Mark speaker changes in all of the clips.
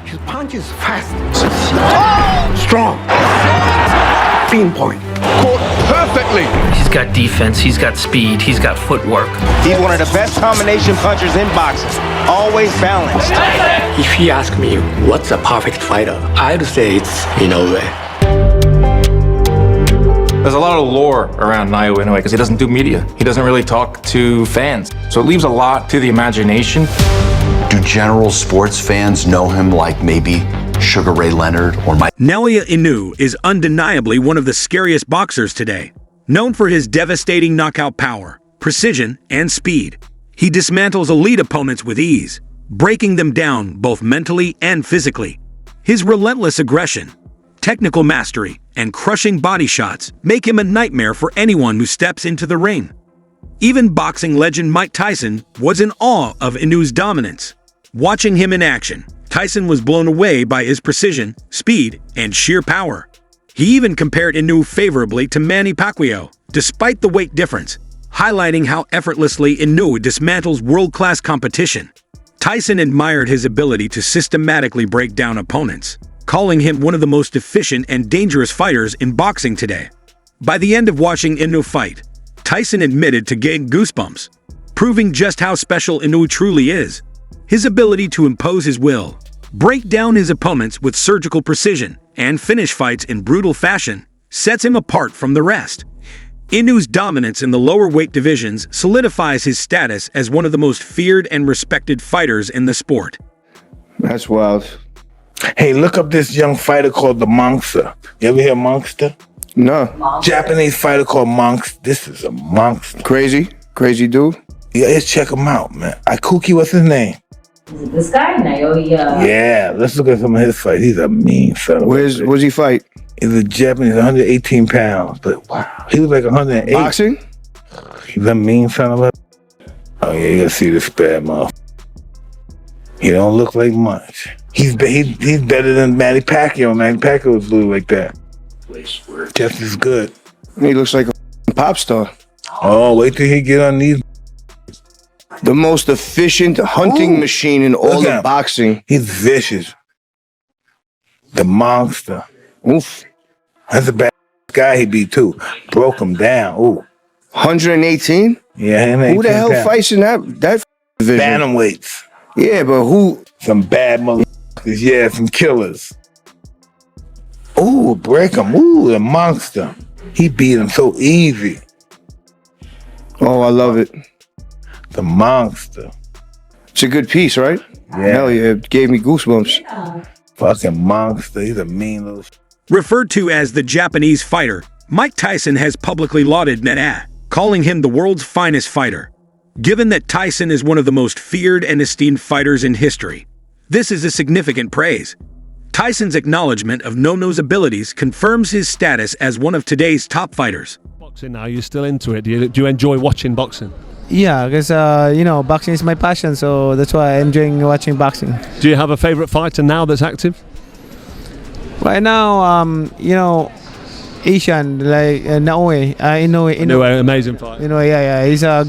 Speaker 1: His punch is fast, strong, pinpoint.
Speaker 2: Caught perfectly.
Speaker 3: He's got defense, he's got speed, he's got footwork.
Speaker 4: He's one of the best combination punchers in boxing. Always balanced.
Speaker 1: If you ask me what's a perfect fighter, I'd say it's Inoue.
Speaker 5: There's a lot of lore around Naoya Inoue because he doesn't do media. He doesn't really talk to fans. So it leaves a lot to the imagination.
Speaker 6: Do general sports fans know him like maybe Sugar Ray Leonard or Mike?
Speaker 7: Naoya Inoue is undeniably one of the scariest boxers today. Known for his devastating knockout power, precision, and speed, he dismantles elite opponents with ease, breaking them down both mentally and physically. His relentless aggression, technical mastery, and crushing body shots make him a nightmare for anyone who steps into the ring. Even boxing legend Mike Tyson was in awe of Inoue's dominance. Watching him in action, Tyson was blown away by his precision, speed, and sheer power. He even compared Inoue favorably to Manny Pacquiao, despite the weight difference, highlighting how effortlessly Inoue dismantles world-class competition. Tyson admired his ability to systematically break down opponents, calling him one of the most efficient and dangerous fighters in boxing today. By the end of watching Inoue fight, Tyson admitted to getting goosebumps, proving just how special Inoue truly is. His ability to impose his will, break down his opponents with surgical precision, and finish fights in brutal fashion sets him apart from the rest. Inoue's dominance in the lower weight divisions solidifies his status as one of the most feared and respected fighters in the sport.
Speaker 8: That's wild.
Speaker 2: Hey, look up this young fighter called the Monster. You ever hear Monster?
Speaker 8: No.
Speaker 2: Japanese fighter called Monster. This is a monster.
Speaker 8: Crazy dude.
Speaker 2: Yeah, let's check him out, man. Ikuki, what's his name?
Speaker 9: Is it this guy, Naoya?
Speaker 2: Yeah, let's look at some of his fights. He's a mean son of a bitch.
Speaker 8: Where's he fight?
Speaker 2: He's a Japanese, 118 pounds. But wow, he was like 108.
Speaker 8: Boxing?
Speaker 2: He's a mean son of a... Oh yeah, you gotta see this bad motherfucker. He don't look like much. He's better than Manny Pacquiao. Manny Pacquiao was blue like that. Just as good.
Speaker 8: He looks like a pop star.
Speaker 2: Oh, wait till he get on these.
Speaker 8: The most efficient hunting machine in all
Speaker 2: Look at
Speaker 8: of
Speaker 2: him.
Speaker 8: boxing.
Speaker 2: He's vicious. The Monster.
Speaker 8: Oof.
Speaker 2: That's a bad guy he beat too. Broke him down. Ooh.
Speaker 8: 118?
Speaker 2: Yeah,
Speaker 8: Who the hell fights in that division?
Speaker 2: Bantamweights.
Speaker 8: Yeah, but who?
Speaker 2: Some bad motherfuckers. Yeah, some killers. Ooh, break him. Ooh, the Monster. He beat him so easy.
Speaker 8: Oh, I love it.
Speaker 2: The Monster.
Speaker 8: It's a good piece, right?
Speaker 2: Yeah.
Speaker 8: Hell yeah, it gave me goosebumps.
Speaker 9: Yeah.
Speaker 2: Fucking Monster. He's a mean little...
Speaker 7: Referred to as the Japanese fighter, Mike Tyson has publicly lauded Naoya, calling him the world's finest fighter. Given that Tyson is one of the most feared and esteemed fighters in history, this is a significant praise. Tyson's acknowledgement of Naoya's abilities confirms his status as one of today's top fighters.
Speaker 10: Boxing now, you're still into it. Do you enjoy watching boxing?
Speaker 11: Yeah, because boxing is my passion, so that's why I'm enjoying watching boxing.
Speaker 10: Do you have a favorite fighter now that's active?
Speaker 11: Right now, Asian like Naoya,
Speaker 10: Inoue, amazing fight.
Speaker 11: He's a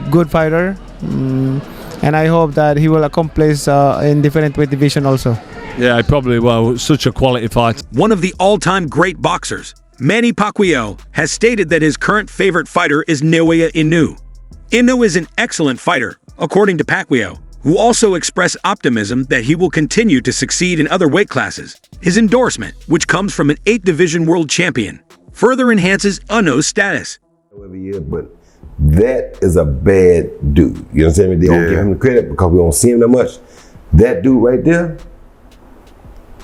Speaker 11: good fighter, and I hope that he will accomplish in different weight division also.
Speaker 10: Yeah, probably. Well, such a quality fight.
Speaker 7: One of the all-time great boxers, Manny Pacquiao, has stated that his current favorite fighter is Naoya Inoue. Inoue is an excellent fighter, according to Pacquiao, who also expressed optimism that he will continue to succeed in other weight classes. His endorsement, which comes from an 8-division world champion, further enhances Inoue's status.
Speaker 12: Every year, but that is a bad dude. You understand me? They don't give him the credit because we don't see him that much. That dude right there,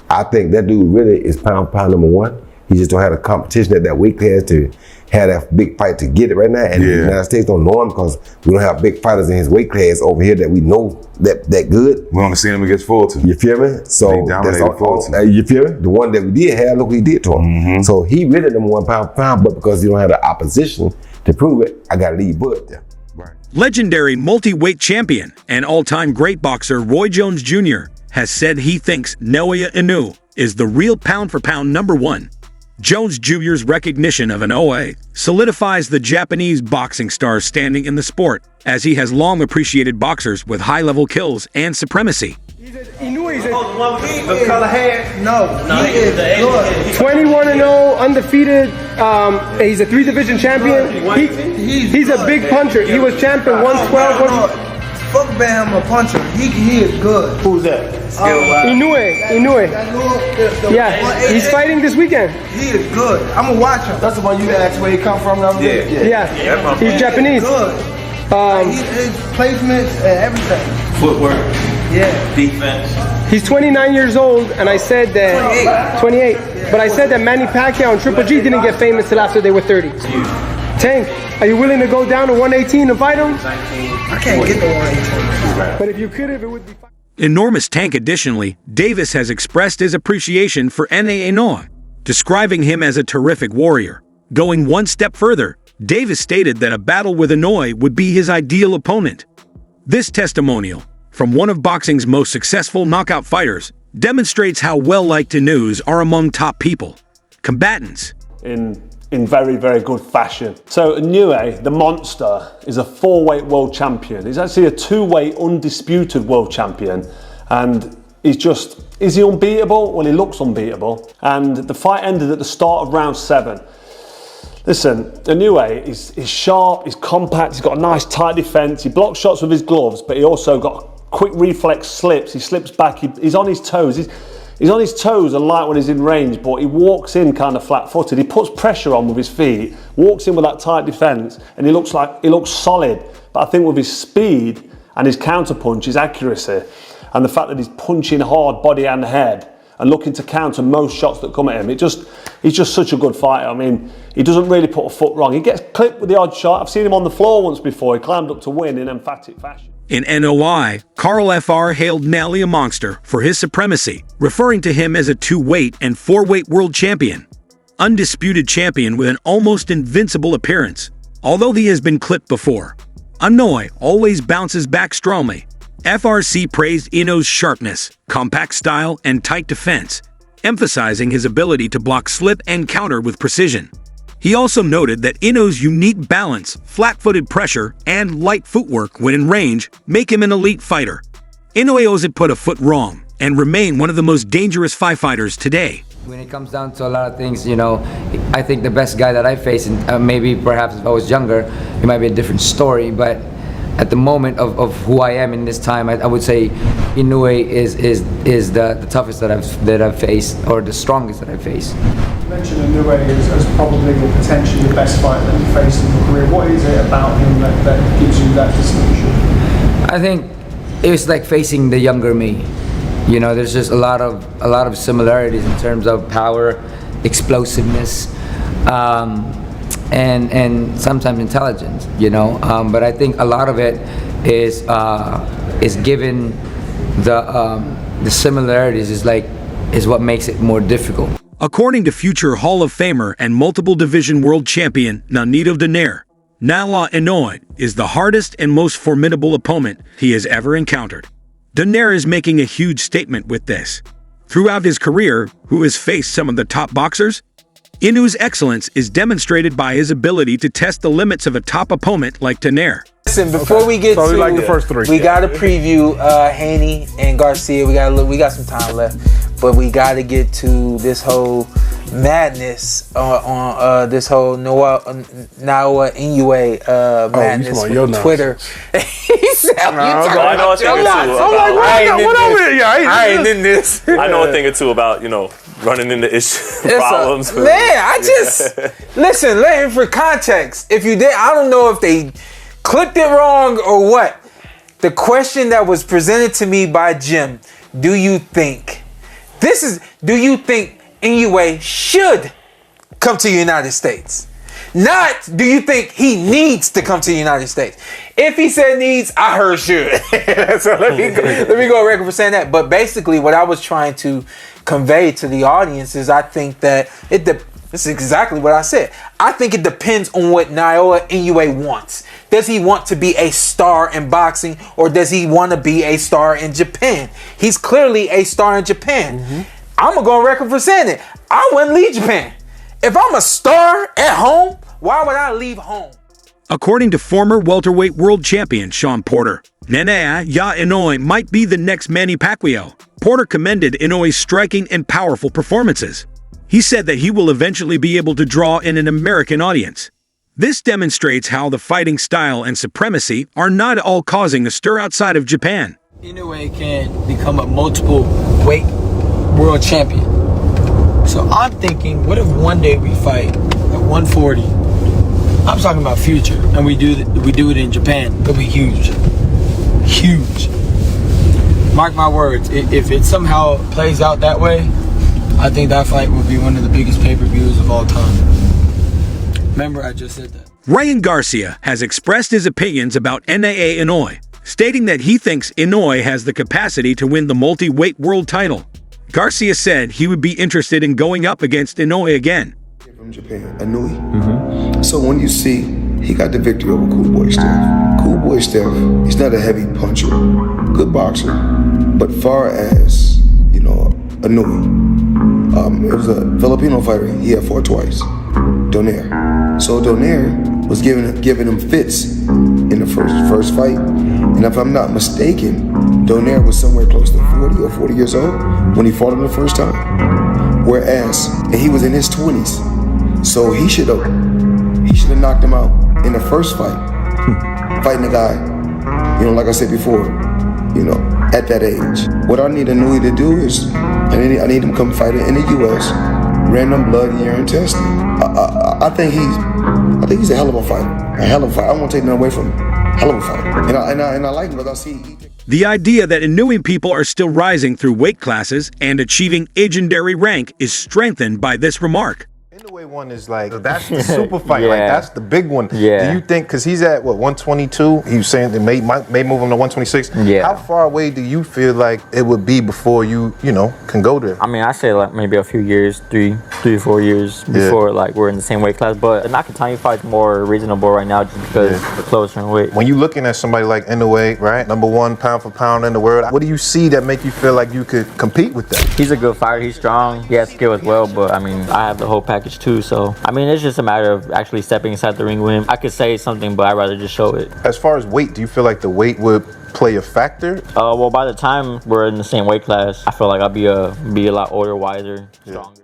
Speaker 12: I think that dude really is pound for pound number one. He just don't have the competition at that weight class to have that big fight to get it right now. And the United States don't know him because we don't have big fighters in his weight class over here that we know that good.
Speaker 13: We only seen him against Fulton.
Speaker 12: You feel me? So that's all, you feel me? The one that we did have, look what he did to him. So he really number one pound for pound, but because he don't have the opposition to prove it, I gotta leave Bud there.
Speaker 7: Right. Legendary multi-weight champion and all-time great boxer Roy Jones Jr. has said he thinks Naoya Inoue is the real pound-for-pound number one. Jones Jr.'s recognition of Inoue solidifies the Japanese boxing star's standing in the sport, as he has long appreciated boxers with high-level kills and supremacy.
Speaker 13: Inoue is
Speaker 4: The color hair?
Speaker 13: No, he is good. 21-0, undefeated. He's a 3-division champion. He's a big puncher. He was champion 112.
Speaker 14: Fuck Bam a puncher. He is good.
Speaker 13: Who's that? Inoue. Yeah, he's fighting this weekend.
Speaker 14: He is good. I'm gonna watch him.
Speaker 8: That's the one you asked where he come from.
Speaker 13: Yeah. He's Japanese.
Speaker 14: Good. His placements and everything.
Speaker 4: Footwork.
Speaker 14: Yeah.
Speaker 4: Defense.
Speaker 13: He's 29 years old, and I said that 28. But I said that Manny Pacquiao and Triple G didn't get famous till after they were 30. Tank, are you willing to go down to 118 and fight him?
Speaker 14: I can't get to 118.
Speaker 13: But if you could, it would be.
Speaker 7: Enormous Tank additionally, Davis has expressed his appreciation for Naoya Inoue, describing him as a terrific warrior. Going one step further, Davis stated that a battle with Inoue would be his ideal opponent. This testimonial, from one of boxing's most successful knockout fighters, demonstrates how well-liked Inoues are among top people. Combatants.
Speaker 10: In very, very good fashion. So Inoue, the monster, is a 4-weight world champion. He's actually a 2-weight undisputed world champion. And is he unbeatable? Well, he looks unbeatable. And the fight ended at the start of round 7. Listen, Inoue is sharp, he's compact, he's got a nice tight defense, he blocks shots with his gloves, but he also got quick reflex slips, he slips back, he's on his toes. He's on his toes a lot when he's in range, but he walks in kind of flat-footed. He puts pressure on with his feet, walks in with that tight defense, and he looks solid. But I think with his speed and his counterpunch, his accuracy, and the fact that he's punching hard body and head and looking to counter most shots that come at him, he's just such a good fighter. I mean, he doesn't really put a foot wrong. He gets clipped with the odd shot. I've seen him on the floor once before. He climbed up to win in emphatic fashion.
Speaker 7: In NOI, Carl Fr. hailed Nelly a monster for his supremacy, referring to him as a 2-weight and 4-weight world champion. Undisputed champion with an almost invincible appearance. Although he has been clipped before, Inoue always bounces back strongly. FRC praised Inoue's sharpness, compact style, and tight defense, emphasizing his ability to block slip and counter with precision. He also noted that Inoue's unique balance, flat-footed pressure, and light footwork when in range make him an elite fighter. Inoue hasn't put a foot wrong and remain one of the most dangerous fighters today.
Speaker 15: When it comes down to a lot of things, I think the best guy that I face, and maybe perhaps if I was younger, it might be a different story, but at the moment of who I am in this time, I would say Inoue is the toughest that I've faced, or the strongest that I've faced.
Speaker 16: You mentioned Inoue as probably or potentially the best fighter that you faced in your career. What is it about him that gives you that distinction?
Speaker 15: I think it was like facing the younger me. There's just a lot of similarities in terms of power, explosiveness, and sometimes intelligence. But I think a lot of it is given the similarities is what makes it more difficult.
Speaker 7: According to future Hall of Famer and multiple division world champion Nonito Donaire, Naoya Inoue is the hardest and most formidable opponent he has ever encountered. Donaire is making a huge statement with this. Throughout his career, who has faced some of the top boxers, Inoue's excellence is demonstrated by his ability to test the limits of a top opponent like Donaire.
Speaker 17: Listen, before we get to
Speaker 2: like the first 3.
Speaker 17: We got to preview Haney and Garcia. We got some time left, but we got to get to this whole madness on this whole Naoya Inoue madness with Twitter. He said,
Speaker 18: I know a thing or two.
Speaker 17: I ain't in this.
Speaker 18: I know a thing or two about running into problems.
Speaker 17: Man, I just listen for context. If you did, I don't know if they clicked it wrong or what. The question that was presented to me by Jim: do you think Inoue should come to the United States? Not, do you think he needs to come to the United States? If he said needs, I heard should. So let me go on record for saying that. But basically, what I was trying to convey to the audience is I think that this is exactly what I said. I think it depends on what Naoya Inoue wants. Does he want to be a star in boxing, or does he want to be a star in Japan? He's clearly a star in Japan. Mm-hmm. I'm going to go on record for saying it. I wouldn't leave Japan. If I'm a star at home, why would I leave home?
Speaker 7: According to former welterweight world champion Sean Porter, Naoya Inoue might be the next Manny Pacquiao. Porter commended Inoue's striking and powerful performances. He said that he will eventually be able to draw in an American audience. This demonstrates how the fighting style and supremacy are not all causing a stir outside of Japan.
Speaker 19: Inoue can become a multiple weight world champion. So I'm thinking, what if one day we fight at 140? I'm talking about future, and we do it in Japan. It'll be huge, huge. Mark my words. If it somehow plays out that way, I think that fight will be one of the biggest pay-per-views of all time. Remember, I just said that.
Speaker 7: Ryan Garcia has expressed his opinions about Naoya Inoue, stating that he thinks Inoue has the capacity to win the multi-weight world title. Garcia said he would be interested in going up against Inoue again.
Speaker 20: From Japan, Inoue. So when you see, he got the victory over Cool Boy Steph. Cool Boy Steph, he's not a heavy puncher, good boxer, but far as, Inoue, it was a Filipino fighter, he had fought twice, Donaire. So Donaire was giving him fits in the first fight, and if I'm not mistaken, Donaire was somewhere close to 40 or 40 years old when he fought him the first time. Whereas, and he was in his 20s, so he should have knocked him out in the first fight, fighting a guy, like I said before, at that age. What I need Inoue to do is, I need him to come fight in the U.S., random blood, urine testing. I think he's a hell of a fighter. A hell of a fighter. I won't take nothing away from him. Hell of a fighter. And I like him because I see.
Speaker 7: The idea that Inoue people are still rising through weight classes and achieving legendary rank is strengthened by this remark.
Speaker 21: Inoue one is like, that's the super fight,
Speaker 22: Yeah.
Speaker 21: like that's the big one.
Speaker 22: Yeah.
Speaker 21: Do you think, because he's at what, 122? He was saying they may move him to 126.
Speaker 22: Yeah.
Speaker 21: How far away do you feel like it would be before you can go there?
Speaker 22: I mean, I say like maybe a few years, three to 4 years before like we're in the same weight class. But the Nakatani fight's more reasonable right now just because we're closer in weight.
Speaker 21: When you're looking at somebody like Inoue, right, #1 pound for pound in the world, what do you see that make you feel like you could compete with that?
Speaker 22: He's a good fighter. He's strong. He has skill as well. But I mean, I have the whole package too. So I mean, it's just a matter of actually stepping inside the ring with him. I could say something, but I'd rather just show it.
Speaker 21: As far as weight, do you feel like the weight would play a factor?
Speaker 22: Well, by the time we're in the same weight class, I feel like I'll be a lot older, wiser, stronger.